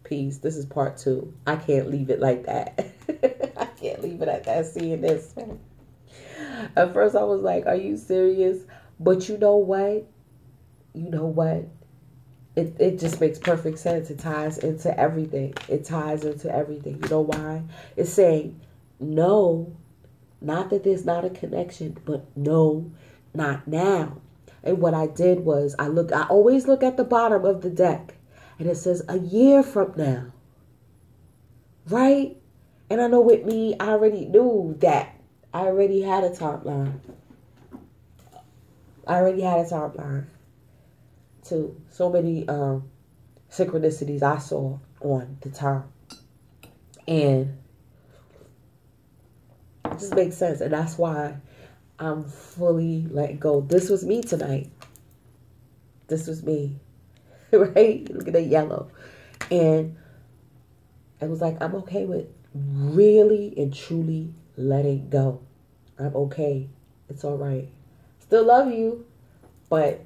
Peace. This is part 2. I can't leave it like that. I can't leave it at that. Seeing this. At first I was like, are you serious? But you know what? You know what? It just makes perfect sense. It ties into everything. It ties into everything. You know why? It's saying, no, not that there's not a connection, but no, not now. And what I did was, I always look at the bottom of the deck, and it says a year from now. Right? And I know with me, I already knew that. I already had a timeline. To so many synchronicities I saw on the time. And it just makes sense. And that's why I'm fully letting go. This was me tonight. This was me. Right? Look at that yellow. And it was like, I'm okay with really and truly letting go. I'm okay. It's all right. Still love you, but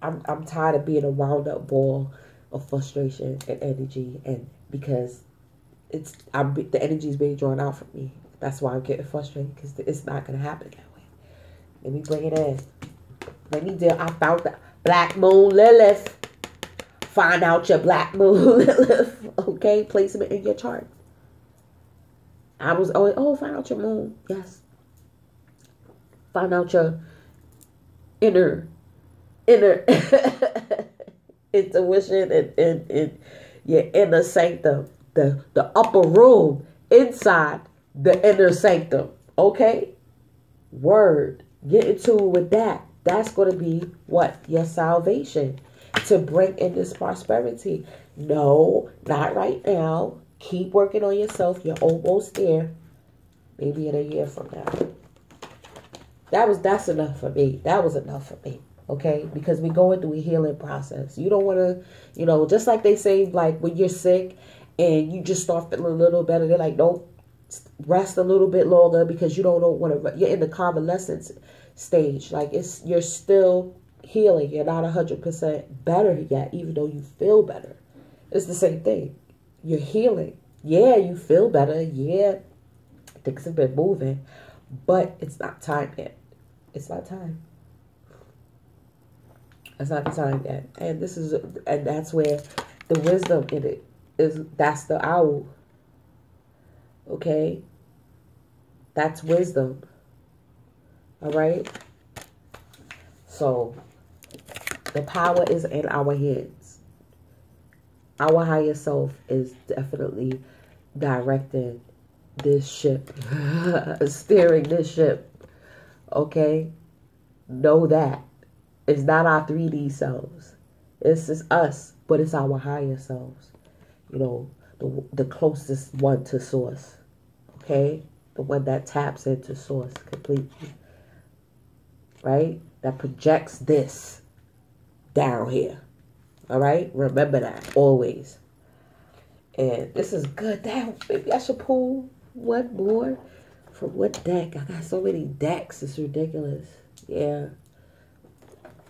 I'm tired of being a wound up ball of frustration and energy, and because the energy is being drawn out from me. That's why I'm getting frustrated, because it's not gonna happen that way. Let me bring it in. Let me deal. I found the Black Moon Lilith. Find out your Black Moon Lilith. Okay, placement in your chart. I was always, find out your moon. Yes. Find out your inner intuition and your inner sanctum, the upper room inside the inner sanctum. Okay, word, get into it with that. That's going to be what? Your salvation, to bring in this prosperity. No, not right now. Keep working on yourself. You're almost there. Maybe in a year from now. That's enough for me. That was enough for me. Okay, because we're going through a healing process. You don't want to, just like they say, like when you're sick and you just start feeling a little better, they're like, don't rest a little bit longer, because you don't want to. You're in the convalescence stage. Like you're still healing. You're not 100% better yet, even though you feel better. It's the same thing. You're healing. Yeah, you feel better. Yeah, things have been moving, but it's not time yet. It's not time. It's not the time yet. And that's where the wisdom in it is. That's the owl. Okay? That's wisdom. All right? So, the power is in our hands. Our higher self is definitely directing this ship. Steering this ship. Okay? Know that. It's not our 3D selves. It's just us, but it's our higher selves. The closest one to source. Okay? The one that taps into source completely. Right? That projects this down here. All right? Remember that always. And this is good. Damn, maybe I should pull one more. From what deck? I got so many decks. It's ridiculous. Yeah.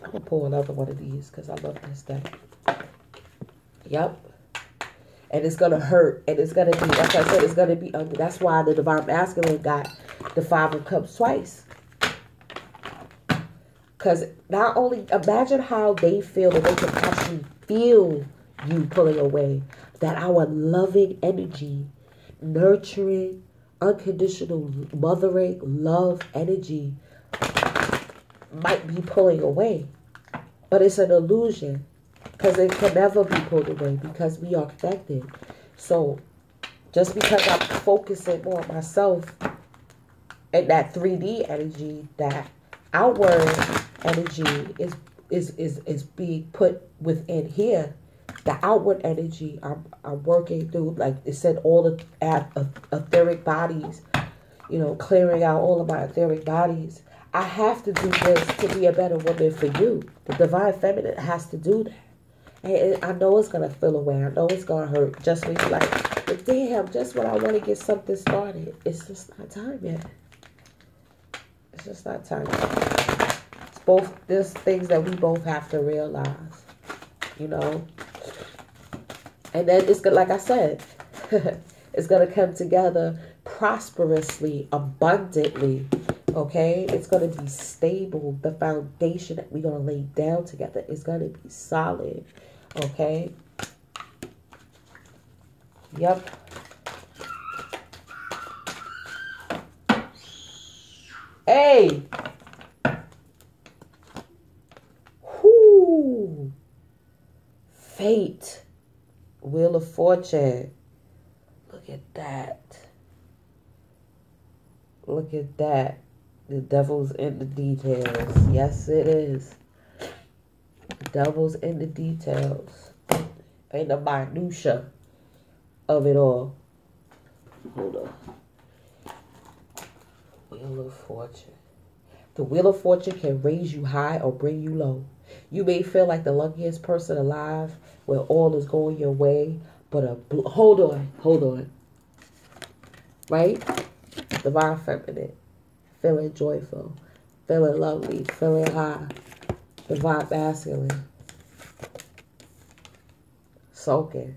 I'm going to pull another one of these because I love this deck. Yep. And it's going to hurt. And it's going to be, like I said, it's going to be under. That's why the Divine Masculine got the 5 of Cups twice. Because not only, imagine how they feel, that they can actually feel you pulling away. That our loving energy, nurturing, unconditional mothering, love energy might be pulling away. But it's an illusion. Because it can never be pulled away. Because we are connected. So, just because I'm focusing more on myself and that 3D energy, that outward energy is being put within here. The outward energy I'm working through, like it said, all the etheric bodies, clearing out all of my etheric bodies. I have to do this to be a better woman for you. The Divine Feminine has to do that. And I know it's going to feel away. I know it's going to hurt. Just when you're like, but damn, just when I want to get something started, it's just not time yet. It's just not time yet. There's things that we both have to realize, And then it's good, like I said, it's going to come together prosperously, abundantly. Okay? It's going to be stable. The foundation that we're going to lay down together is going to be solid. Okay? Yep. Hey! Whoo! Fate. Wheel of Fortune. Look at that. Look at that. The devil's in the details. Yes, it is. The devil's in the details. In the minutia of it all. Hold on. Wheel of Fortune. The Wheel of Fortune can raise you high or bring you low. You may feel like the luckiest person alive where all is going your way, but hold on. Right? Divine Feminine. Feeling joyful. Feeling lovely. Feeling high. Divine Masculine. Soaking.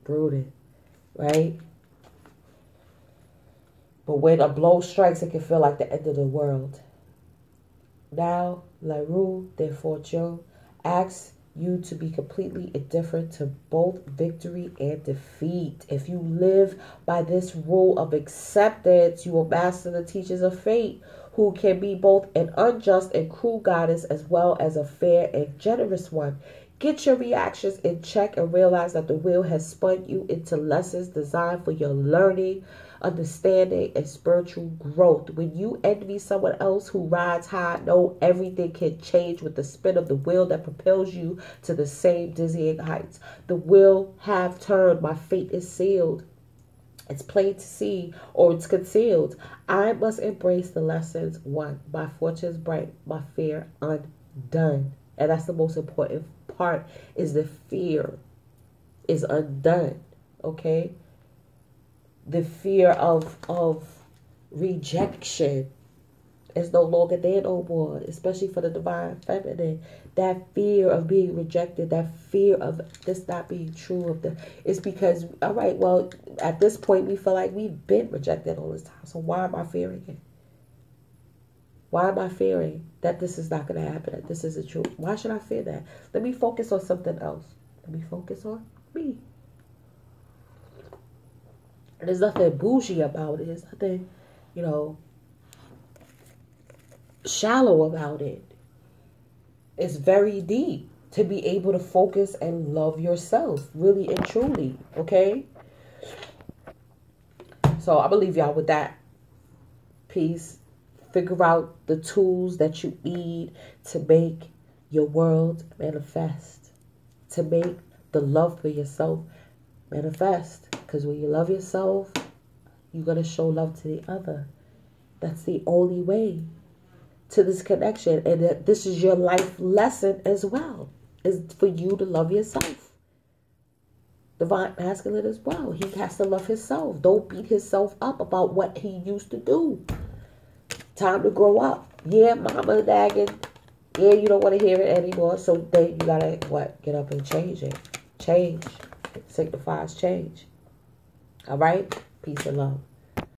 Brooding. Right? But when a blow strikes, it can feel like the end of the world. Now, la roue de fortune asks you to be completely indifferent to both victory and defeat. If you live by this rule of acceptance, you will master the teachings of fate, who can be both an unjust and cruel goddess as well as a fair and generous one. Get your reactions in check and realize that the wheel has spun you into lessons designed for your learning, understanding, and spiritual growth. When you envy someone else who rides high, know everything can change with the spin of the wheel that propels you to the same dizzying heights. The wheel have turned. My fate is sealed. It's plain to see, or it's concealed. I must embrace the lessons won. My fortune's bright, my fear undone. And that's the most important part, is the fear is undone. Okay? The fear of rejection is no longer there no more, especially for the Divine Feminine. That fear of being rejected, that fear of this not being true, it's because, all right, well, at this point, we feel like we've been rejected all this time. So why am I fearing it? Why am I fearing that this is not going to happen, that this isn't true? Why should I fear that? Let me focus on something else. Let me focus on me. There's nothing bougie about it. There's nothing, shallow about it. It's very deep to be able to focus and love yourself, really and truly, okay? So I'm going to leave y'all with that. Peace. Figure out the tools that you need to make your world manifest, to make the love for yourself manifest. Because when you love yourself, you're going to show love to the other. That's the only way to this connection. And that this is your life lesson as well, is for you to love yourself. Divine Masculine as well. He has to love himself. Don't beat himself up about what he used to do. Time to grow up. Yeah, mama nagging. Yeah, you don't want to hear it anymore. So then you got to, get up and change it. Change. It signifies change. All right? Peace and love.